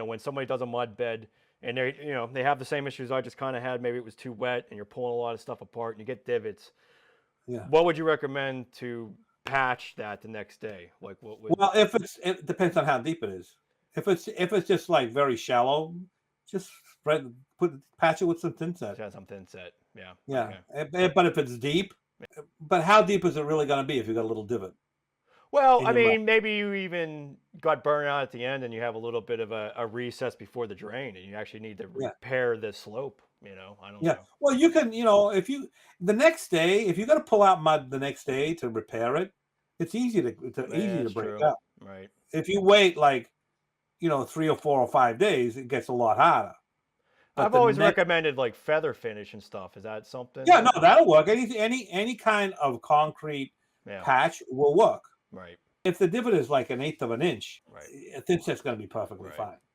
when somebody does a mud bed and they have the same issues I just kind of had. Maybe it was too wet and you're pulling a lot of stuff apart and you get divots. Yeah. What would you recommend to patch that the next day? Like what would? Well, it depends on how deep it is. If it's just like very shallow, just patch it with some thin set. Just have some thin set. Yeah. Yeah. Okay. But if it's deep, but how deep is it really going to be if you got a little divot Well, in I your mud? mean, maybe you even got burned out at the end and you have a little bit of a recess before the drain and you actually need to Yeah. repair the slope, I don't Yeah. know. Well, you can, if you the next day, if you got to pull out mud the next day to repair it, it's Yeah, easy to that's break true. up. Right. If you wait like 3 or 4 or 5 days, it gets a lot harder. But I've the always next, recommended like feather finish and stuff. Is that yeah, something? no, that'll work. Any kind of concrete Yeah. patch will work. Right. If the divot is like an eighth of an inch, Right. a thin set's going to be perfectly Right. fine.